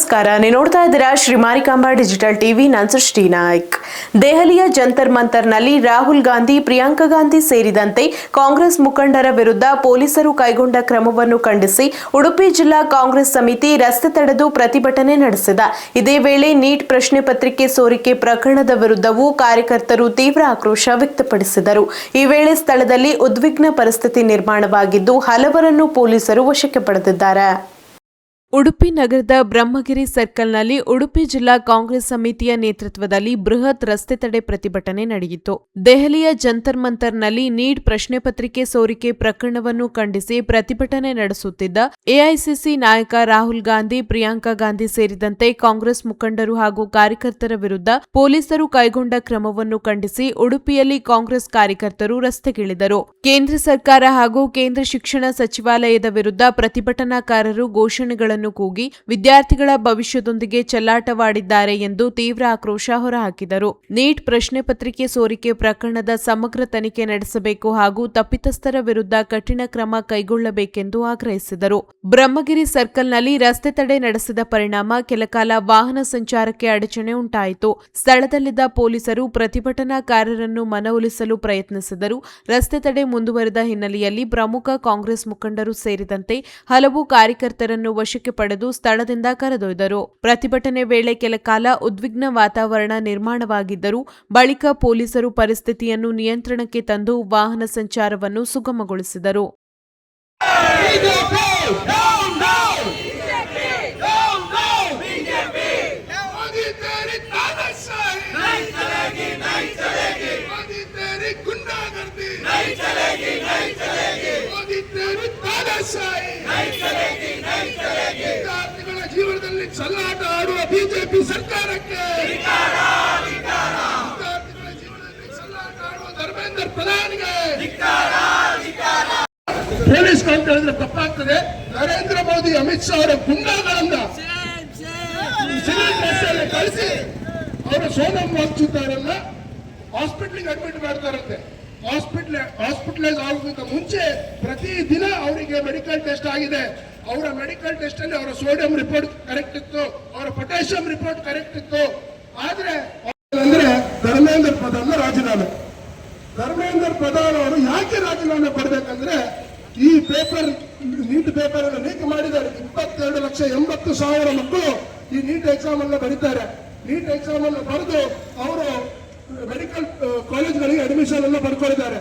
ನಮಸ್ಕಾರ, ನೀವು ನೋಡ್ತಾ ಇದ್ದೀರಾ ಶ್ರೀ ಮಾರಿಕಾಂಬಾ ಡಿಜಿಟಲ್ ಟಿವಿ. ನಾನು ಸೃಷ್ಟಿ ನಾಯ್ಕ್. ದೆಹಲಿಯ ಜಂತರ್ ಮಂತರ್ನಲ್ಲಿ ರಾಹುಲ್ ಗಾಂಧಿ, ಪ್ರಿಯಾಂಕಾ ಗಾಂಧಿ ಸೇರಿದಂತೆ ಕಾಂಗ್ರೆಸ್ ಮುಖಂಡರ ವಿರುದ್ಧ ಪೊಲೀಸರು ಕೈಗೊಂಡ ಕ್ರಮವನ್ನು ಖಂಡಿಸಿ ಉಡುಪಿ ಜಿಲ್ಲಾ ಕಾಂಗ್ರೆಸ್ ಸಮಿತಿ ರಸ್ತೆ ತಡೆದು ಪ್ರತಿಭಟನೆ ನಡೆಸಿದ. ಇದೇ ವೇಳೆ ನೀಟ್ ಪ್ರಶ್ನೆ ಪತ್ರಿಕೆ ಸೋರಿಕೆ ಪ್ರಕರಣದ ವಿರುದ್ಧವೂ ಕಾರ್ಯಕರ್ತರು ತೀವ್ರ ಆಕ್ರೋಶ ವ್ಯಕ್ತಪಡಿಸಿದರು. ಈ ವೇಳೆ ಸ್ಥಳದಲ್ಲಿ ಉದ್ವಿಗ್ನ ಪರಿಸ್ಥಿತಿ ನಿರ್ಮಾಣವಾಗಿದ್ದು, ಹಲವರನ್ನು ಪೊಲೀಸರು ವಶಕ್ಕೆ ಪಡೆದಿದ್ದಾರೆ. ಉಡುಪಿ ನಗರದ ಬ್ರಹ್ಮಗಿರಿ ಸರ್ಕಲ್ನಲ್ಲಿ ಉಡುಪಿ ಜಿಲ್ಲಾ ಕಾಂಗ್ರೆಸ್ ಸಮಿತಿಯ ನೇತೃತ್ವದಲ್ಲಿ ಬೃಹತ್ ರಸ್ತೆ ತಡೆ ಪ್ರತಿಭಟನೆ ನಡೆಯಿತು. ದೆಹಲಿಯ ಜಂತರ್ ಮಂತರ್ನಲ್ಲಿ ನೀಟ್ ಪ್ರಶ್ನೆ ಪತ್ರಿಕೆ ಸೋರಿಕೆ ಪ್ರಕರಣವನ್ನು ಖಂಡಿಸಿ ಪ್ರತಿಭಟನೆ ನಡೆಸುತ್ತಿದ್ದ ಎಐಸಿಸಿ ನಾಯಕ ರಾಹುಲ್ ಗಾಂಧಿ, ಪ್ರಿಯಾಂಕಾ ಗಾಂಧಿ ಸೇರಿದಂತೆ ಕಾಂಗ್ರೆಸ್ ಮುಖಂಡರು ಹಾಗೂ ಕಾರ್ಯಕರ್ತರ ವಿರುದ್ಧ ಪೊಲೀಸರು ಕೈಗೊಂಡ ಕ್ರಮವನ್ನು ಖಂಡಿಸಿ ಉಡುಪಿಯಲ್ಲಿ ಕಾಂಗ್ರೆಸ್ ಕಾರ್ಯಕರ್ತರು ರಸ್ತೆಗಿಳಿದರು. ಕೇಂದ್ರ ಸರ್ಕಾರ ಹಾಗೂ ಕೇಂದ್ರ ಶಿಕ್ಷಣ ಸಚಿವಾಲಯದ ವಿರುದ್ಧ ಪ್ರತಿಭಟನಾಕಾರರು ಘೋಷಣೆಗಳನ್ನು ಕೂಗಿ ವಿದ್ಯಾರ್ಥಿಗಳ ಭವಿಷ್ಯದೊಂದಿಗೆ ಚೆಲ್ಲಾಟವಾಡಿದ್ದಾರೆ ಎಂದು ತೀವ್ರ ಆಕ್ರೋಶ ಹೊರಹಾಕಿದರು. ನೀಟ್ ಪ್ರಶ್ನೆ ಪತ್ರಿಕೆ ಸೋರಿಕೆ ಪ್ರಕರಣದ ಸಮಗ್ರ ತನಿಖೆ ನಡೆಸಬೇಕು ಹಾಗೂ ತಪ್ಪಿತಸ್ಥರ ವಿರುದ್ಧ ಕಠಿಣ ಕ್ರಮ ಕೈಗೊಳ್ಳಬೇಕೆಂದು ಆಗ್ರಹಿಸಿದರು. ಬ್ರಹ್ಮಗಿರಿ ಸರ್ಕಲ್ನಲ್ಲಿ ರಸ್ತೆ ತಡೆ ನಡೆಸಿದ ಪರಿಣಾಮ ಕೆಲಕಾಲ ವಾಹನ ಸಂಚಾರಕ್ಕೆ ಅಡಚಣೆ ಉಂಟಾಯಿತು. ಸ್ಥಳದಲ್ಲಿದ್ದ ಪೊಲೀಸರು ಪ್ರತಿಭಟನಾಕಾರರನ್ನು ಮನವೊಲಿಸಲು ಪ್ರಯತ್ನಿಸಿದರು. ರಸ್ತೆ ತಡೆ ಮುಂದುವರೆದ ಹಿನ್ನೆಲೆಯಲ್ಲಿ ಪ್ರಮುಖ ಕಾಂಗ್ರೆಸ್ ಮುಖಂಡರು ಸೇರಿದಂತೆ ಹಲವು ಕಾರ್ಯಕರ್ತರನ್ನು ವಶಕ್ಕೆ ಪಡೆದು ಸ್ಥಳದಿಂದ ಕರೆದೊಯ್ದರು. ಪ್ರತಿಭಟನೆ ವೇಳೆ ಕೆಲಕಾಲ ಉದ್ವಿಗ್ನ ವಾತಾವರಣ ನಿರ್ಮಾಣವಾಗಿದ್ದರೂ ಬಳಿಕ ಪೊಲೀಸರು ಪರಿಸ್ಥಿತಿಯನ್ನು ನಿಯಂತ್ರಣಕ್ಕೆ ತಂದು ವಾಹನ ಸಂಚಾರವನ್ನು ಸುಗಮಗೊಳಿಸಿದರು. ವಿದ್ಯಾರ್ಥಿಗಳ ಜೀವನದಲ್ಲಿ ಚೆಲ್ಲಾಟ ಆಡುವ ಬಿಜೆಪಿ ಸರ್ಕಾರಕ್ಕೆ, ವಿದ್ಯಾರ್ಥಿಗಳ ಜೀವನದಲ್ಲಿ ಚೆಲ್ಲಾಟ ಆಡುವ ಧರ್ಮೇಂದ್ರ ಪ್ರಧಾನಿಗೆ ಪೊಲೀಸ್ ಅಂತ ಹೇಳಿದ್ರೆ ತಪ್ಪಾಗ್ತದೆ. ನರೇಂದ್ರ ಮೋದಿ, ಅಮಿತ್ ಶಾ ಅವರ ಗುಂಡಾಗಳಿಂದ ಸಿವಿಲ್ ಡ್ರೆಸ್ ಕಳಿಸಿ ಅವರು ಸೋನಂ ವಾಂಗ್ಚುಕ್ ಹಾಸ್ಪಿಟ್ಲಿಗೆ ಅಡ್ಮಿಟ್ ಮಾಡ್ತಾರಂತೆ. ಹಾಸ್ಪಿಟಲೈಸ್ ಆಗೋದಕ್ಕೆ ಮುಂಚೆ ಪ್ರತಿದಿನ ಅವರಿಗೆ ಮೆಡಿಕಲ್ ಟೆಸ್ಟ್ ಆಗಿದೆ. ಅವರ ಮೆಡಿಕಲ್ ಟೆಸ್ಟ್ ಅಲ್ಲಿ ಅವರ ಸೋಡಿಯಂ ರಿಪೋರ್ಟ್ ಕರೆಕ್ಟ್ ಇತ್ತು, ಅವರ ಪೊಟ್ಯಾಷಿಯಂ ರಿಪೋರ್ಟ್ ಕರೆಕ್ಟ್ ಇತ್ತು. ಆದ್ರೆ ಧರ್ಮೇಂದ್ರ ಪ್ರಧಾನ್ ರಾಜೀನಾಮೆ. ಧರ್ಮೇಂದ್ರ ಪ್ರಧಾನ್ ಅವರು ಯಾಕೆ ರಾಜೀನಾಮೆ ಕೊಡ್ಬೇಕಂದ್ರೆ, ಈ ಪೇಪರ್ ನೀಟ್ ಪೇಪರ್ ಅನ್ನು ಲೀಕ್ ಮಾಡಿದ್ದಾರೆ. 22,80,000 ಮಕ್ಕಳು ಈ ನೀಟ್ ಎಕ್ಸಾಮ್ ಅನ್ನು ಬರೀತಾರೆ. ನೀಟ್ ಎಕ್ಸಾಮ್ ಅನ್ನು ಬರೆದು ಅವರು ಮೆಡಿಕಲ್ ಕಾಲೇಜ್ಗಳಿಗೆ ಅಡ್ಮಿಷನ್ ಅನ್ನು ಪಡ್ಕೊಂಡಿದ್ದಾರೆ.